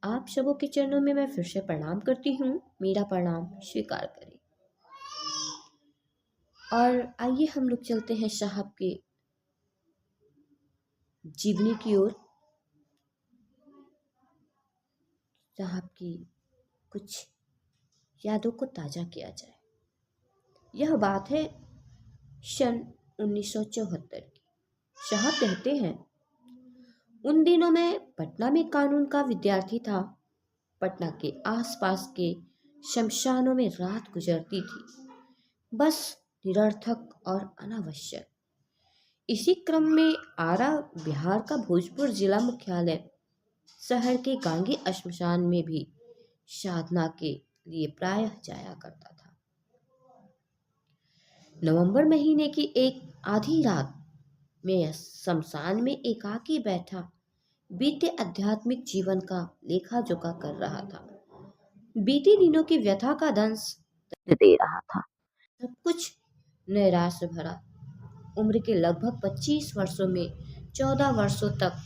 आप सबों के चरणों में मैं फिर से प्रणाम करती हूँ। मेरा प्रणाम स्वीकार करें। और आइए हम लोग चलते हैं साहब के जीवनी की ओर। साहब की कुछ यादों को ताज़ा किया जाए। यह बात है सन 1974 की। साहब कहते हैं, उन दिनों मैं पटना में कानून का विद्यार्थी था। पटना के आसपास के शमशानों में रात गुजरती थी, बस निरर्थक और अनावश्यक। इसी क्रम में आरा बिहार का भोजपुर जिला मुख्यालय शहर के गांगी श्मशान में भी साधना के लिए प्रायः जाया करता था। नवंबर महीने की एक आधी रात में शमशान में एकाकी बैठा बीते आध्यात्मिक जीवन का लेखा जोखा कर रहा था। बीते दिनों की व्यथा का दंश दे रहा था। सब कुछ नैराश्य भरा। उम्र के लगभग 25 वर्षों में 14 वर्षों तक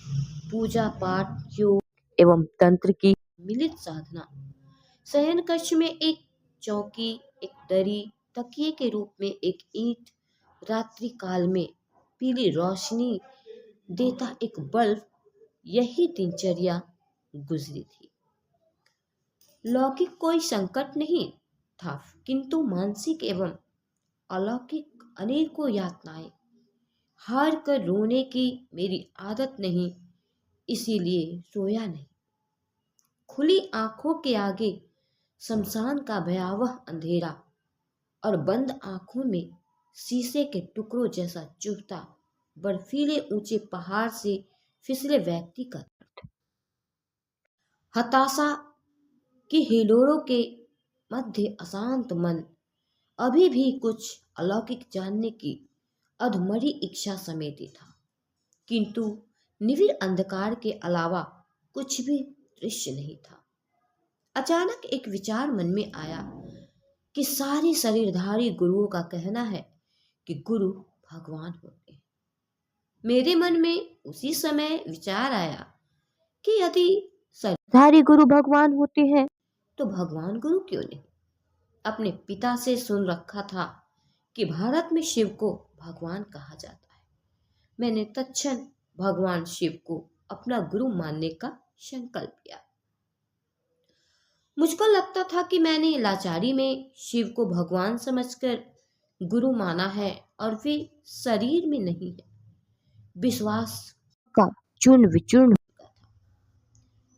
पूजा पाठ, योग एवं तंत्र की मिलित साधना। शयन कक्ष में एक चौकी, एक दरी, तकिए के रूप में एक ईंट, रात्रि काल में पीली रोशनी देता एक बल्ब, यही दिनचर्या गुजरी थी। लौकिक कोई संकट नहीं था, किंतु मानसिक एवं अलौकिक अनेकों यातनाएं। हार कर रोने की मेरी आदत नहीं, इसीलिए सोया नहीं। खुली आंखों के आगे शमशान का भयावह अंधेरा और बंद आंखों में शीशे के टुकड़ों जैसा चुभता बर्फीले ऊंचे पहाड़ से फिसले व्यक्ति का दर्द। हताशा की हिलोरों के मध्य अशांत मन अभी भी कुछ अलौकिक जानने की अधमरी इच्छा समेटे था, किंतु निविड़ अंधकार के अलावा कुछ भी दृश्य नहीं था। अचानक एक विचार मन में आया कि सारे शरीरधारी गुरुओं का कहना है कि गुरु भगवान होते हैं। मेरे मन में उसी समय विचार आया कि यदि शरीरधारी गुरु भगवान होते हैं तो भगवान गुरु क्यों नहीं। अपने पिता से सुन रखा था कि भारत में शिव को भगवान कहा जाता है। मैंने तत्क्षण भगवान शिव को अपना गुरु मानने का संकल्प लिया। मुझको लगता था कि मैंने लाचारी में शिव को भगवान समझकर गुरु माना है और वे शरीर में नहीं है। विश्वास का चूर्ण विचूर्ण हो चुका था।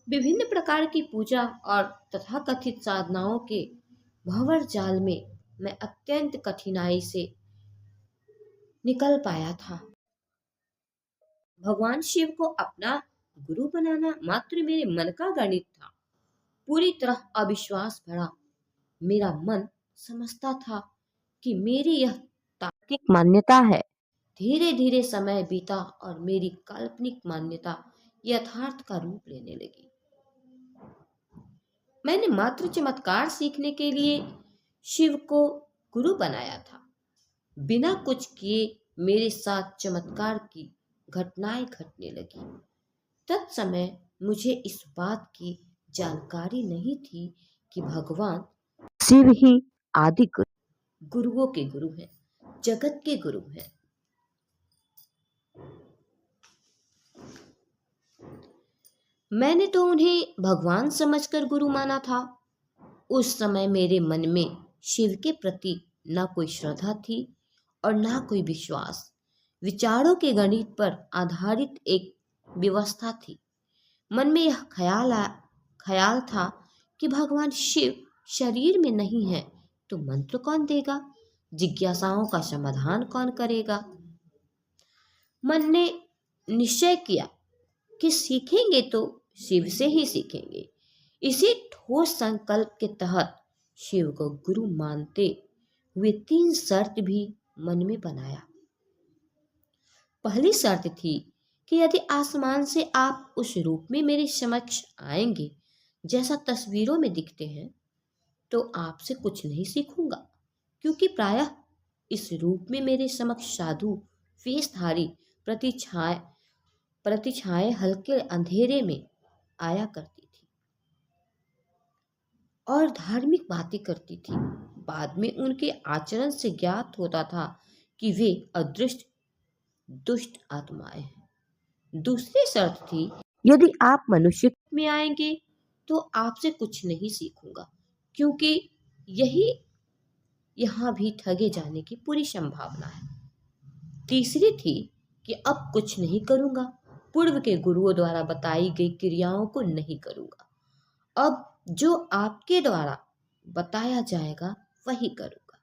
विभिन्न प्रकार की पूजा और तथाकथित साधनाओं के भंवर जाल में मैं अत्यंत कठिनाई से निकल पाया था। भगवान शिव को अपना गुरु बनाना मात्र मेरे मन का गणित था। पूरी तरह अविश्वास भरा मेरा मन समझता था कि मेरी यह तार्किक मान्यता है। धीरे धीरे समय बीता और मेरी काल्पनिक मान्यता यथार्थ का रूप लेने लगी। मैंने मात्र चमत्कार सीखने के लिए शिव को गुरु बनाया था। बिना कुछ किए मेरे साथ चमत्कार की घटनाएं घटने लगी। तत्समय मुझे इस बात की जानकारी नहीं थी कि भगवान शिव ही आदि गुरुओं के गुरु हैं, जगत के गुरु हैं। मैंने तो उन्हें भगवान समझकर गुरु माना था। उस समय मेरे मन में शिव के प्रति ना कोई श्रद्धा थी और ना कोई विश्वास। विचारों के गणित पर आधारित एक व्यवस्था थी। मन में यह ख्याल था कि भगवान शिव शरीर में नहीं है तो मंत्र कौन देगा, जिज्ञासाओं का समाधान कौन करेगा। मन ने निश्चय किया कि सीखेंगे तो शिव से ही सीखेंगे। इसी ठोस संकल्प के तहत शिव को गुरु मानते हुए 3 शर्त भी मन में बनाया। पहली शर्त थी कि यदि आसमान से आप उस रूप में मेरे समक्ष आएंगे जैसा तस्वीरों में दिखते हैं तो आपसे कुछ नहीं सीखूंगा, क्योंकि प्रायः इस रूप में मेरे समक्ष साधु वेशधारी प्रतिछाए हल्के अंधेरे में आया करती थी। और धार्मिक बातें करती थी। बाद में उनके आचरण से ज्ञात होता था कि वे अदृष्ट दुष्ट आत्माएं हैं। दूसरी शर्त थी, यदि आप मनुष्य में आएंगे तो आपसे कुछ नहीं सीखूंगा, क्योंकि यही यहाँ भी ठगे जाने की पूरी संभावना है। तीसरी थी कि अब कुछ नहीं करूंगा, पूर्व के गुरुओं द्वारा बताई गई क्रियाओं को नहीं करूंगा। अब जो आपके द्वारा बताया जाएगा वही करूंगा।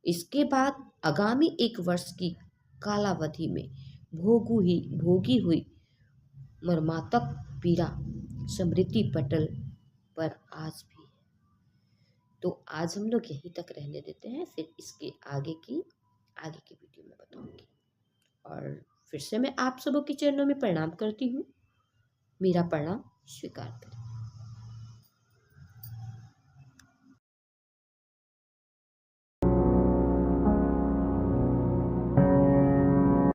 इसके बाद आगामी 1 वर्ष की कालावधि में भोगी हुई मर्मांतक पीड़ा स्मृति पटल पर आज भी है। तो आज हम लोग यहीं तक रहने देते हैं, फिर इसके आगे की वीडियो में बताऊंगी। और फिर से मैं आप सबों के चरणों में प्रणाम करती हूँ। मेरा प्रणाम स्वीकार करें।